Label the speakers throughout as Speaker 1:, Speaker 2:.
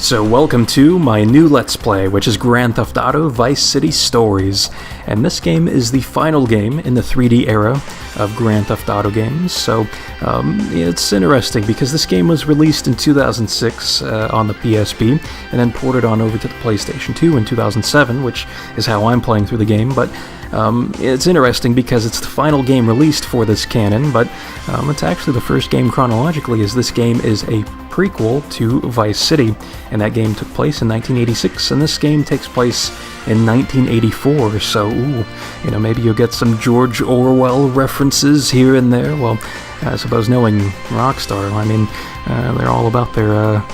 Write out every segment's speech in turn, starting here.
Speaker 1: So welcome to my new Let's Play, which is Grand Theft Auto Vice City Stories. And this game is the final game in the 3D era of Grand Theft Auto games. So it's interesting because this game was released in 2006 on the PSP and then ported on over to the PlayStation 2 in 2007, which is how I'm playing through the game. But it's interesting because it's the final game released for this canon, but it's actually the first game chronologically, as this game is a prequel to Vice City, and that game took place in 1986, and this game takes place in 1984, so, maybe you'll get some George Orwell references here and there. Well, I suppose knowing Rockstar, they're all about their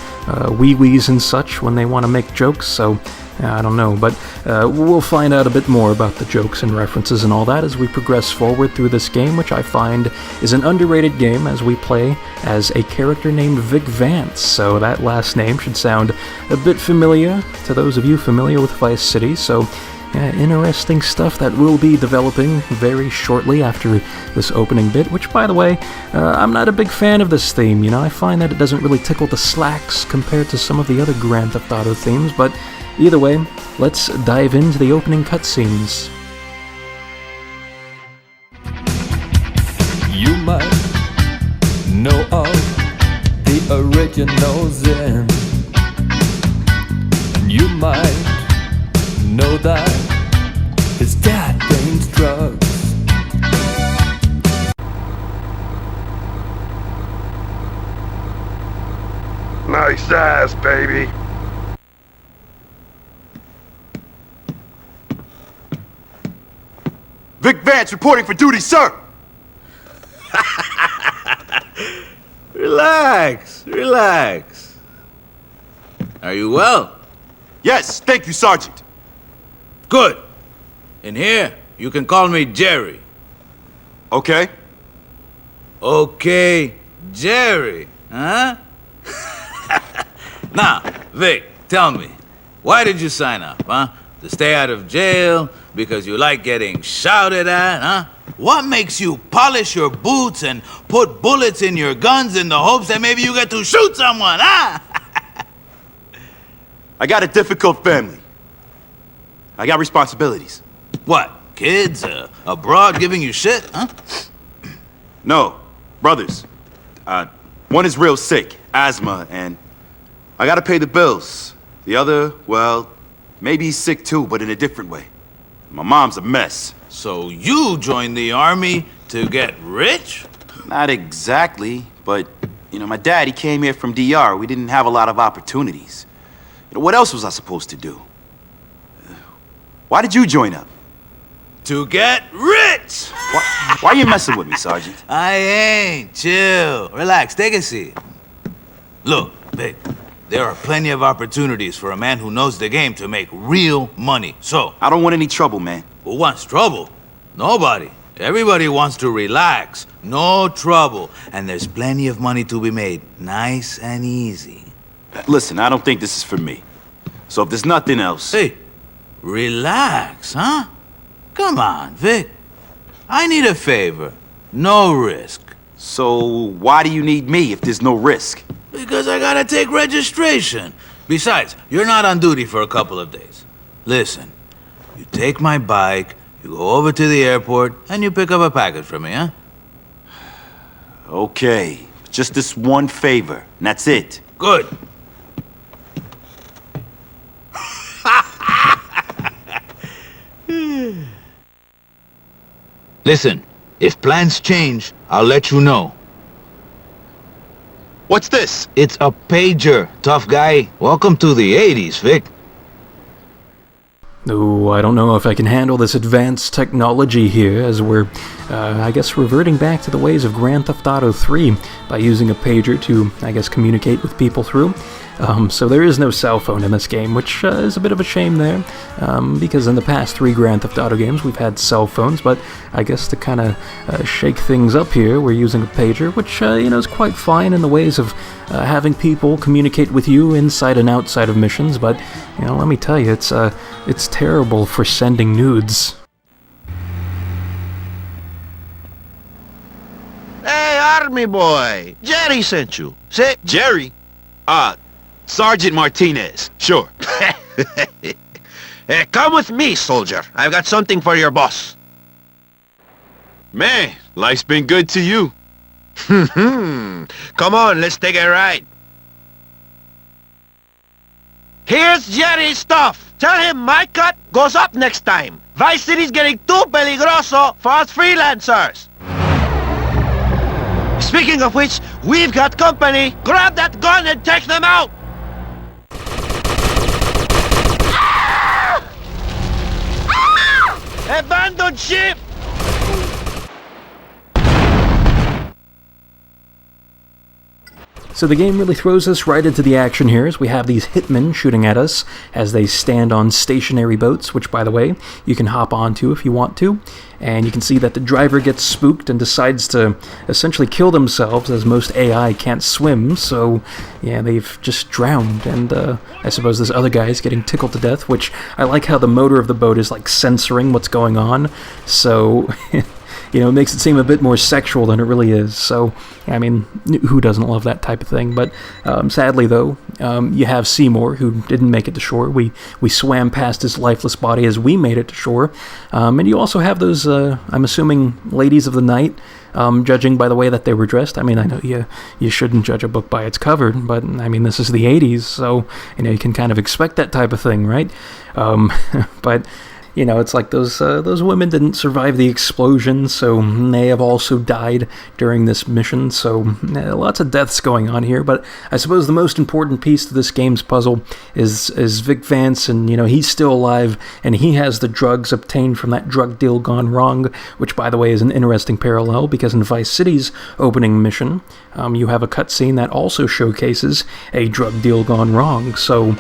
Speaker 1: wee-wees and such when they want to make jokes, so I don't know, but we'll find out a bit more about the jokes and references and all that as we progress forward through this game, which I find is an underrated game as we play as a character named Vic Vance, so that last name should sound a bit familiar to those of you familiar with Vice City, so interesting stuff that will be developing very shortly after this opening bit, which, by the way, I'm not a big fan of this theme. I find that it doesn't really tickle the slacks compared to some of the other Grand Theft Auto themes, but either way, let's dive into the opening cutscenes.
Speaker 2: You might know of the original Zen. You might know that his dad brings drugs.
Speaker 3: Nice ass, baby.
Speaker 4: Vic Vance reporting for duty, sir!
Speaker 5: Relax. Are you well?
Speaker 4: Yes, thank you, Sergeant.
Speaker 5: Good. In here, you can call me Jerry.
Speaker 4: Okay.
Speaker 5: Okay, Jerry, huh? Now, Vic, tell me, why did you sign up, huh? To stay out of jail? Because you like getting shouted at, huh? What makes you polish your boots and put bullets in your guns in the hopes that maybe you get to shoot someone, huh?
Speaker 4: I got a difficult family. I got responsibilities.
Speaker 5: What, kids abroad giving you shit, huh?
Speaker 4: No, brothers. One is real sick, asthma, and I gotta pay the bills. The other, well, maybe he's sick too, but in a different way. My mom's a mess.
Speaker 5: So you joined the army to get rich?
Speaker 4: Not exactly, but, my dad, he came here from DR. We didn't have a lot of opportunities. What else was I supposed to do? Why did you join up?
Speaker 5: To get rich!
Speaker 4: Why are you messing with me, Sergeant?
Speaker 5: I ain't. Chill. Relax. Take a seat. Look, Vic, there are plenty of opportunities for a man who knows the game to make real money. So,
Speaker 4: I don't want any trouble, man.
Speaker 5: who wants trouble? Nobody. Everybody wants to relax. No trouble. And there's plenty of money to be made. Nice and easy.
Speaker 4: Listen, I don't think this is for me. So if there's nothing else...
Speaker 5: Hey, relax, huh? Come on, Vic. I need a favor. No risk.
Speaker 4: So why do you need me if there's no risk?
Speaker 5: Because I gotta take registration. Besides, you're not on duty for a couple of days. Listen, you take my bike, you go over to the airport, and you pick up a package for me, huh?
Speaker 4: Okay, just this one favor, and that's it.
Speaker 5: Good. Listen, if plans change, I'll let you know.
Speaker 4: What's this?
Speaker 5: It's a pager, tough guy. Welcome to the 80s, Vic.
Speaker 1: Ooh, I don't know if I can handle this advanced technology here, as we're, reverting back to the ways of Grand Theft Auto 3 by using a pager to, communicate with people through. So there is no cell phone in this game, which is a bit of a shame there, because in the past 3 Grand Theft Auto games we've had cell phones, but I guess to kind of shake things up here, we're using a pager, which, is quite fine in the ways of having people communicate with you inside and outside of missions, but, let me tell you, it's terrible for sending nudes.
Speaker 6: Hey, Army boy! Jerry sent you. Say,
Speaker 7: Jerry?
Speaker 6: Sergeant Martinez, sure. Come with me, soldier. I've got something for your boss.
Speaker 4: Man, life's been good to you.
Speaker 6: Come on, let's take a ride. Here's Jerry's stuff. Tell him my cut goes up next time. Vice City's getting too peligroso for us freelancers. Speaking of which, we've got company. Grab that gun and take them out. Abandoned ship!
Speaker 1: So the game really throws us right into the action here as we have these hitmen shooting at us as they stand on stationary boats, which, by the way, you can hop onto if you want to. And you can see that the driver gets spooked and decides to essentially kill themselves, as most AI can't swim, so yeah, they've just drowned. And I suppose this other guy is getting tickled to death, which I like how the motor of the boat is like censoring what's going on, so you know, it makes it seem a bit more sexual than it really is. So, I mean, who doesn't love that type of thing? But sadly, though, you have Seymour, who didn't make it to shore. We swam past his lifeless body as we made it to shore. And you also have those, I'm assuming, ladies of the night, judging by the way that they were dressed. I mean, I know you shouldn't judge a book by its cover, but, I mean, this is the 80s, so, you know, you can kind of expect that type of thing, right? But you know, it's like those women didn't survive the explosion, so they have also died during this mission, so lots of deaths going on here. But I suppose the most important piece to this game's puzzle is Vic Vance, and, you know, he's still alive, and he has the drugs obtained from that drug deal gone wrong, which, by the way, is an interesting parallel, because in Vice City's opening mission, you have a cutscene that also showcases a drug deal gone wrong, so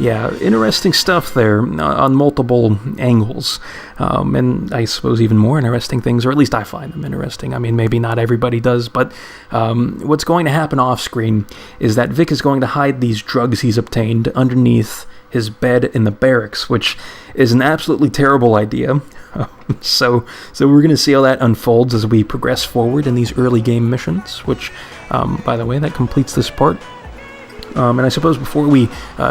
Speaker 1: yeah, interesting stuff there on multiple angles, and I suppose even more interesting things, or at least I find them interesting. I mean, maybe not everybody does, but what's going to happen off screen is that Vic is going to hide these drugs he's obtained underneath his bed in the barracks, which is an absolutely terrible idea. So we're going to see how that unfolds as we progress forward in these early game missions, which, by the way, that completes this part. And I suppose before we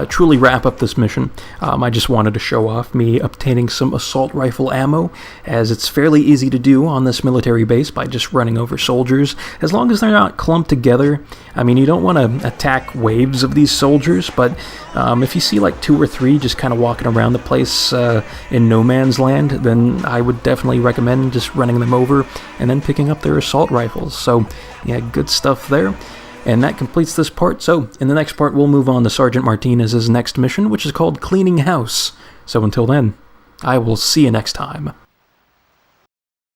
Speaker 1: truly wrap up this mission, I just wanted to show off me obtaining some assault rifle ammo, as it's fairly easy to do on this military base by just running over soldiers, as long as they're not clumped together. I mean, you don't want to attack waves of these soldiers, but if you see like 2 or 3 just kind of walking around the place in no man's land, then I would definitely recommend just running them over and then picking up their assault rifles. So yeah, good stuff there. And that completes this part, so in the next part we'll move on to Sergeant Martinez's next mission, which is called Cleaning House. So until then, I will see you next time.